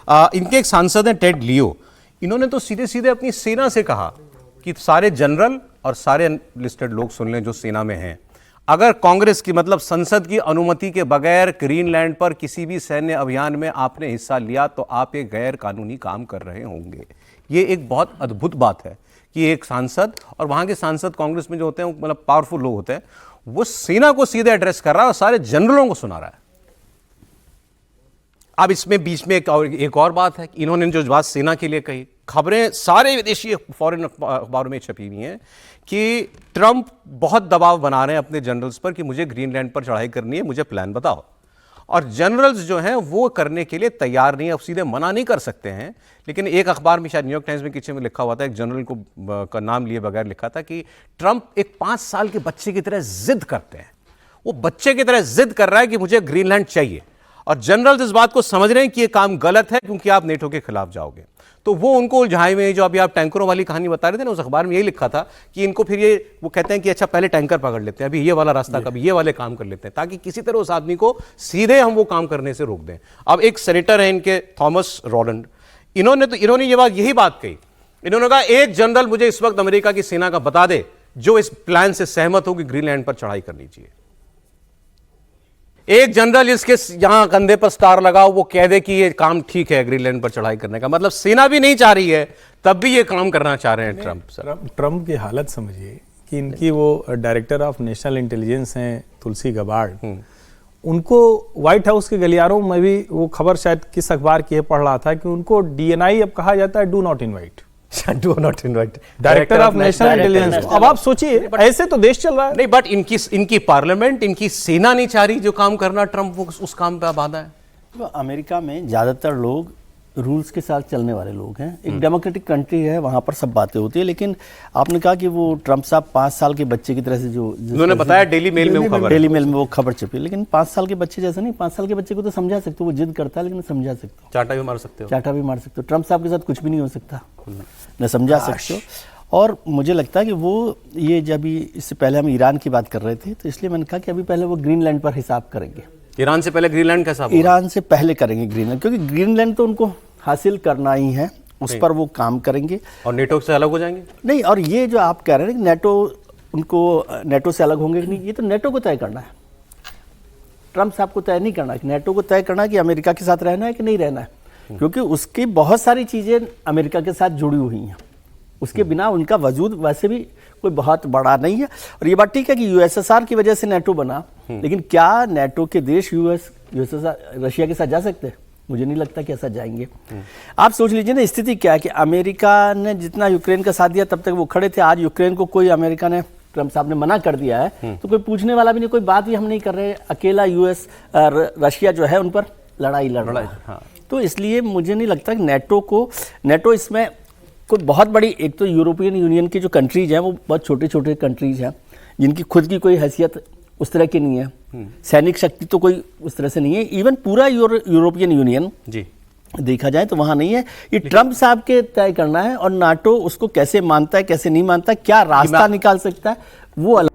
इनके एक सांसद हैं टेड लियो, इन्होंने तो सीधे सीधे अपनी सेना से कहा कि सारे जनरल और सारे लिस्टेड लोग सुन लें जो सेना में हैं, अगर कांग्रेस की मतलब संसद की अनुमति के बगैर ग्रीनलैंड पर किसी भी सैन्य अभियान में आपने हिस्सा लिया तो आप एक गैर कानूनी काम कर रहे होंगे। ये एक बहुत अद्भुत बात है कि एक सांसद, और वहां के सांसद कांग्रेस में जो होते हैं मतलब पावरफुल लोग होते हैं, वो सेना को सीधे एड्रेस कर रहा है और सारे जनरलों को सुना रहा है। अब इसमें बीच में एक और बात है कि इन्होंने जो बात सेना के लिए कही, खबरें सारे विदेशी फॉरेन अखबारों में छपी हुई हैं कि ट्रंप बहुत दबाव बना रहे हैं अपने जनरल्स पर कि मुझे ग्रीनलैंड पर चढ़ाई करनी है, मुझे प्लान बताओ। और जनरल्स जो हैं वो करने के लिए तैयार नहीं है, अब सीधे मना नहीं कर सकते हैं। लेकिन एक अखबार में, शायद न्यूयॉर्क टाइम्स में किसी में लिखा हुआ था, एक जनरल को का नाम लिए बगैर लिखा था कि ट्रंप एक 5 साल के बच्चे की तरह जिद करते हैं। वो बच्चे की तरह जिद कर रहा है कि मुझे ग्रीनलैंड चाहिए, और जनरल्स इस बात को समझ रहे हैं कि ये काम गलत है क्योंकि आप नेटो के खिलाफ जाओगे। तो वो उनको उलझाए हुए, जो अभी आप टैंकरों वाली कहानी बता रहे थे ना, उस अखबार में यही लिखा था कि इनको फिर ये वो कहते हैं कि अच्छा पहले टैंकर पकड़ लेते हैं, अभी ये वाला रास्ता, कभी ये वाले काम कर लेते हैं, ताकि किसी तरह उस आदमी को सीधे हम वो काम करने से रोक दें। अब एक सेनेटर है इनके, थॉमस रॉलैंड, इन्होंने ये बात, यही बात कही। इन्होंने कहा एक जनरल मुझे इस वक्त अमेरिका की सेना का बता दे जो इस प्लान से सहमत हो कि ग्रीनलैंड पर चढ़ाई करनी चाहिए। एक जनरल इसके यहां कंधे पर स्टार लगाओ, वो कह दे कि ये काम ठीक है ग्रीनलैंड पर चढ़ाई करने का। मतलब सेना भी नहीं चाह रही है, तब भी ये काम करना चाह रहे हैं ट्रंप। सर ट्रंप की हालत समझिए कि इनकी वो डायरेक्टर ऑफ नेशनल इंटेलिजेंस हैं तुलसी गबार्ड, उनको व्हाइट हाउस के गलियारों में भी वो खबर शायद किस अखबार की है पढ़ रहा था कि उनको डीएनआई अब कहा जाता है do not invite, do not invite, director of national intelligence. अब आप सोचिए ऐसे तो देश चल रहा है। नहीं, बट इनकी पार्लियामेंट, इनकी सेना नहीं चाह रही जो काम करना ट्रंप, वो उस काम पे बाधा है। तो अमेरिका में ज्यादातर लोग रूल्स के साथ चलने वाले लोग हैं, एक डेमोक्रेटिक कंट्री है, वहां पर सब बातें होती है। लेकिन आपने कहा कि वो ट्रंप साहब 5 साल के बच्चे की तरह से जो उन्होंने बताया डेली मेल में वो खबर छपी, लेकिन 5 साल के बच्चे जैसा नहीं। 5 साल के बच्चे को तो समझा सकते हो, वो जिद करता है, लेकिन समझा सकते हो, चाटा भी मार सकते हो। ट्रंप साहब के साथ कुछ भी नहीं हो सकता, न समझा सकते हो। और मुझे लगता है कि वो ये जब इससे पहले हम ईरान की बात कर रहे थे, तो इसलिए मैंने कहा कि अभी पहले वो ग्रीनलैंड पर हिसाब करेंगे। ईरान से पहले ग्रीनलैंड कैसा? ईरान से पहले करेंगे ग्रीनलैंड, क्योंकि ग्रीनलैंड तो उनको हासिल करना ही है, उस पर वो काम करेंगे। और नेटो से अलग हो जाएंगे? नहीं, और ये जो आप कह रहे हैं कि नेटो से अलग होंगे कि नहीं, ये तो नेटो को तय करना है। ट्रंप साहब को तय नहीं करना है, नेटो को तय करना है कि अमेरिका के साथ रहना है कि नहीं रहना है, क्योंकि उसकी बहुत सारी चीजें अमेरिका के साथ जुड़ी हुई हैं। उसके बिना उनका वजूद वैसे भी कोई बहुत बड़ा नहीं है। और ये बात ठीक है कि यूएसएसआर की वजह से नेटो बना, लेकिन क्या नेटो के देश यूएसएसआर रशिया के साथ जा सकते हैं? मुझे नहीं लगता कि ऐसा जाएंगे। आप सोच लीजिए ना, स्थिति क्या है कि अमेरिका ने जितना यूक्रेन का साथ दिया तब तक वो खड़े थे। आज यूक्रेन को कोई अमेरिका ने, ट्रंप साहब ने मना कर दिया है, तो कोई पूछने वाला भी नहीं, कोई बात ही हम नहीं कर रहे। अकेला रशिया जो है उन पर लड़ाई लड़ रहा है। हाँ। तो इसलिए मुझे नहीं लगता कि नेटो इसमें कोई बहुत बड़ी, एक तो यूरोपियन यूनियन की जो कंट्रीज हैं वो बहुत छोटे छोटे कंट्रीज हैं जिनकी खुद की कोई हैसियत उस तरह की नहीं है, सैनिक शक्ति तो कोई उस तरह से नहीं है। इवन पूरा यूरोपियन यूनियन जी देखा जाए तो वहां नहीं है। ये ट्रंप साहब के तय करना है, और नाटो उसको कैसे मानता है कैसे नहीं मानता, क्या रास्ता निकाल सकता है, वो अलग